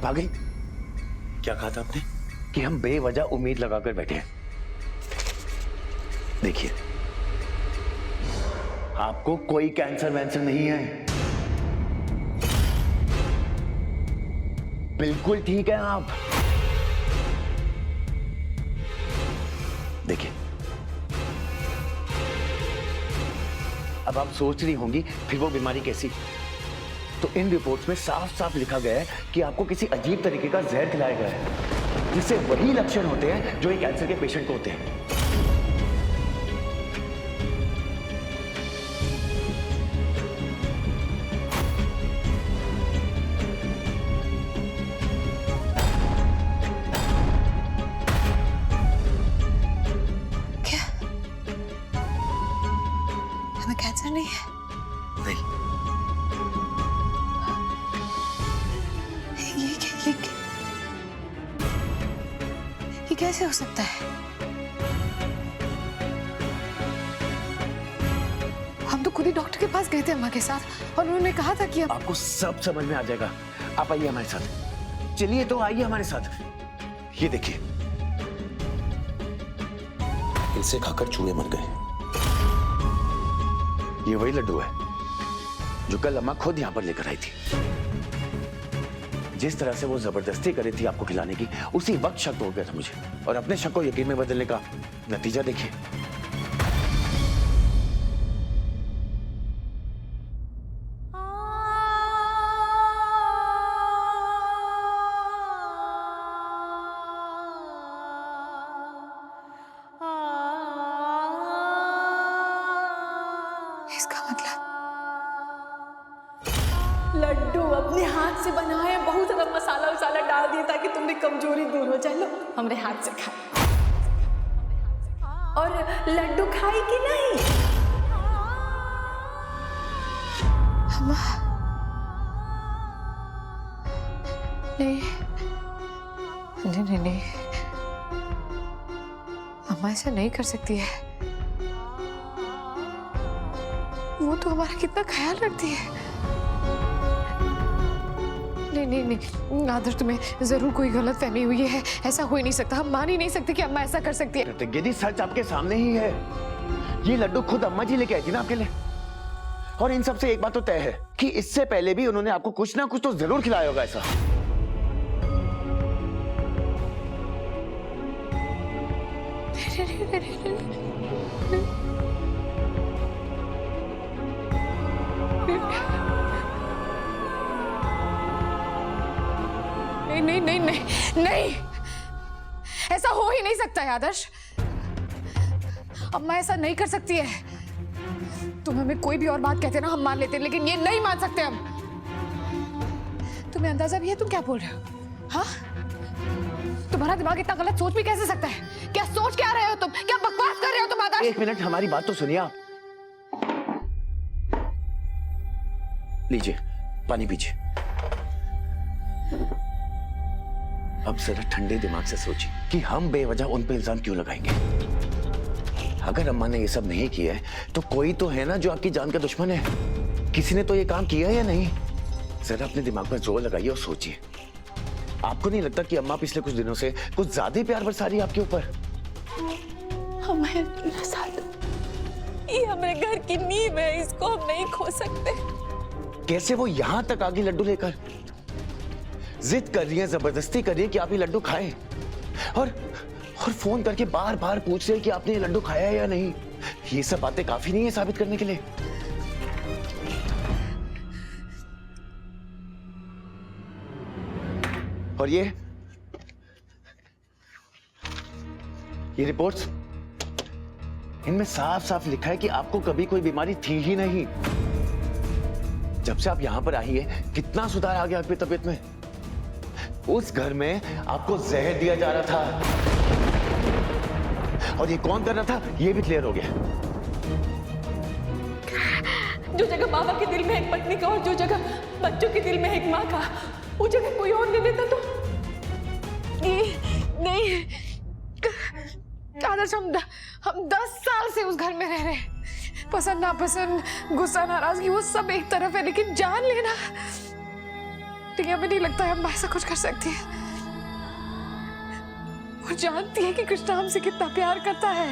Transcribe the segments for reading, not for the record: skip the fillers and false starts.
आ गई। क्या कहा था आपने? कि हम बेवजह उम्मीद लगाकर बैठे हैं। देखिए, आपको कोई कैंसर वैंसर नहीं है, बिल्कुल ठीक है आप। देखिए, अब आप सोच रही होंगी फिर वो बीमारी कैसी। तो इन रिपोर्ट्स में साफ साफ लिखा गया है कि आपको किसी अजीब तरीके का जहर खिलाया गया है, जिससे वही लक्षण होते हैं जो एक कैंसर के पेशेंट को होते हैं। क्या हमें कैंसर नहीं है? नहीं। ये कैसे हो सकता है? हम तो खुद ही डॉक्टर के पास गए थे अम्मा के साथ, और उन्होंने कहा था कि अब आपको सब समझ में आ जाएगा। आप आइए हमारे साथ। चलिए तो आइए हमारे साथ। ये देखिए, इनसे खाकर चूहे मर गए। ये वही लड्डू है जो कल अम्मा खुद यहां पर लेकर आई थी। जिस तरह से वो जबरदस्ती करी थी आपको खिलाने की, उसी वक्त शक हो गया था मुझे, और अपने शक को यकीन में बदलने का नतीजा देखिए। इसका मतलब लड्डू अपने हाथ से बनाए, बहुत सारा मसाला वसाला डाल दिया ताकि तुम्हारी कमजोरी दूर हो जाए। लो हमरे हाथ से खा। और लड्डू खाई कि नहीं? अम्मा नहीं नहीं नहीं नहीं, अम्मा ऐसा नहीं कर सकती है। वो तो हमारा कितना ख्याल रखती है। नहीं नहीं नहीं आदर्श, तुम्हें जरूर कोई गलत फहमी हुई है। ऐसा हो ही नहीं सकता। हम मान ही नहीं सकते कि अम्मा ऐसा कर सकती है। यदि सच आपके सामने ही है, ये लड्डू खुद अम्मा जी लेके आई थी ना आपके लिए। और इन सब से एक बात तो तय है कि इससे पहले भी उन्होंने आपको कुछ ना कुछ तो जरूर खिलाया होगा ऐसा। नहीं नहीं नहीं नहीं नहीं, ऐसा हो ही नहीं सकता है आदर्श। अम्मा ऐसा नहीं कर सकती है। तुम हमें कोई भी और बात कहते ना, हम मान लेते, लेकिन ये नहीं मान सकते हम। तुम्हें अंदाजा भी है तुम क्या बोल रहे हो? हाँ, तुम्हारा दिमाग इतना गलत सोच भी कैसे सकता है? क्या सोच क्या रहे हो तुम? क्या बकवास कर रहे हो तुम आदर्श? एक मिनट, हमारी बात तो सुनिए आप। लीजिए पानी पीजिए। अब जरा ठंडे दिमाग से सोचिए कि हम बेवजह उन पे इल्जाम क्यों लगाएंगे। अगर अम्मा ने ये सब नहीं किया है तो कोई तो है ना जो आपकी जान का दुश्मन है। किसी ने तो ये काम किया है या नहीं? जरा अपने दिमाग पर जोर लगाइए और सोचिए। आपको नहीं लगता कि अम्मा पिछले कुछ दिनों से कुछ ज्यादा ही प्यार बरसा रही है आपके ऊपर? हमारे साथ ये हमारे घर की नींव है, इसको हम नहीं खो सकते। कैसे वो यहां तक आगे लड्डू लेकर जिद कर रही है, जबरदस्ती कर रही है कि आप ये लड्डू खाएं, और फोन करके बार बार पूछ रहे हैं कि आपने ये लड्डू खाया है या नहीं। ये सब बातें काफी नहीं है साबित करने के लिए? और ये रिपोर्ट्स, इनमें साफ साफ लिखा है कि आपको कभी कोई बीमारी थी ही नहीं। जब से आप यहां पर आई है, कितना सुधार आ गया आपकी तबीयत में। उस घर में आपको जहर दिया जा रहा था, और ये कौन कर रहा था ये भी क्लियर हो गया। जो जगह बाबा के दिल में एक पत्नी का और जो जगह बच्चों के दिल में एक माँ का, वो जगह कोई और ले लेता तो नहीं। आदर्श, हम 10 साल से उस घर में रह रहे हैं। पसंद नापसंद, गुस्सा नाराजगी, वो सब एक तरफ है, लेकिन जान लेना नहीं, हमें नहीं लगता है अम्मा ऐसा कुछ कर सकती है। वो जानती है कि कृष्णा हमसे कितना प्यार करता है।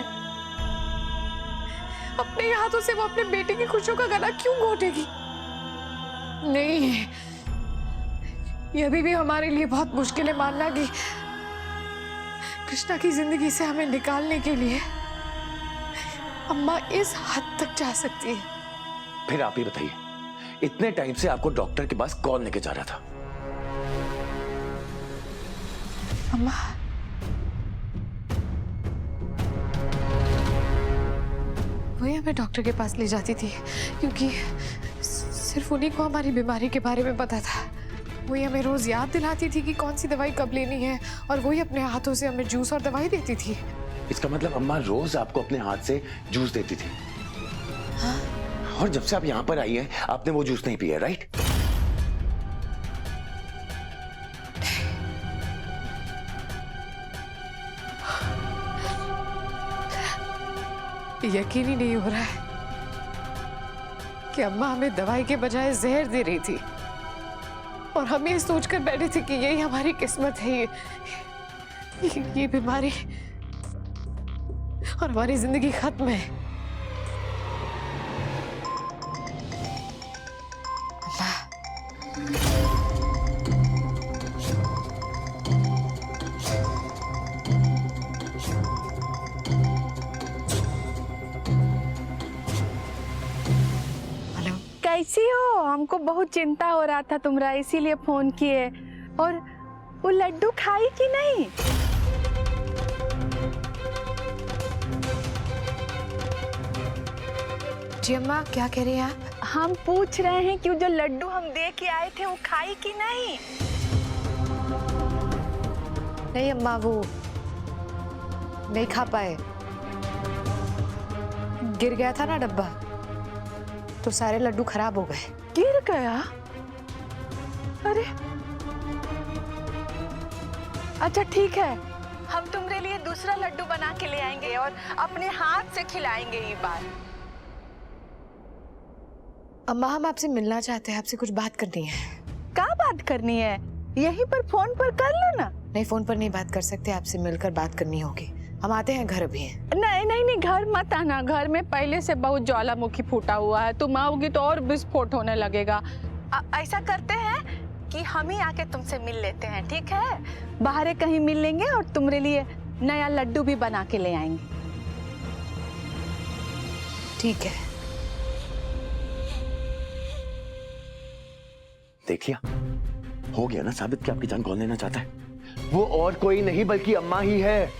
अपने हाथों से वो अपने बेटे की खुशियों का गला क्यों घोटेगी? नहीं, ये अभी भी हमारे लिए बहुत मुश्किल है मानना कि कृष्णा की जिंदगी से हमें निकालने के लिए अम्मा इस हद तक जा सकती है। फिर आप ही बताइए, इतने टाइम से आपको डॉक्टर के पास कौन लेके जा रहा था? अम्मा, वही हमें डॉक्टर के पास ले जाती थी क्योंकि सिर्फ उन्हीं को हमारी बीमारी के बारे में पता था। वही हमें रोज याद दिलाती थी कि कौन सी दवाई कब लेनी है, और वही अपने हाथों से हमें जूस और दवाई देती थी। इसका मतलब अम्मा रोज आपको अपने हाथ से जूस देती थी? हाँ? और जब से आप यहाँ पर आई हैं, आपने वो जूस नहीं पिया, राइट? यकीन ही नहीं हो रहा है कि अम्मा हमें दवाई के बजाय जहर दे रही थी, और हम ये सोचकर बैठे थे कि यही हमारी किस्मत है, ये बीमारी और हमारी जिंदगी खत्म है। कैसी हो? हमको बहुत चिंता हो रहा था तुम्हारा, इसीलिए फोन किए। और वो लड्डू खाई कि नहीं? जी अम्मा, क्या कह रही हैं आप? हम पूछ रहे हैं कि वो जो लड्डू हम दे के आए थे वो खाई कि नहीं? नहीं अम्मा, वो नहीं खा पाए। गिर गया था ना डब्बा, तो सारे लड्डू खराब हो गए। गिर गया? अरे अच्छा ठीक है, हम तुम्हारे लिए दूसरा लड्डू बना के ले आएंगे और अपने हाथ से खिलाएंगे ये बार। अम्मा, हम आपसे मिलना चाहते हैं, आपसे कुछ बात करनी है। क्या बात करनी है? यहीं पर फोन पर कर लो ना। नहीं, फोन पर नहीं बात कर सकते, आपसे मिलकर बात करनी होगी। हम आते हैं, घर अभी हैं। नहीं नहीं नहीं, घर मत आना। घर में पहले से बहुत ज्वालामुखी फूटा हुआ है, तुम आओगी तो और विस्फोट होने लगेगा। ऐसा करते हैं कि हम ही आके तुमसे मिल लेते हैं, ठीक है? बाहर कहीं मिल लेंगे और तुम्हारे लिए नया लड्डू भी बना के ले आएंगे। ठीक है। देखिए, हो गया ना साबित कि आपकी जान कौन लेना चाहता है। वो और कोई नहीं बल्कि अम्मा ही है।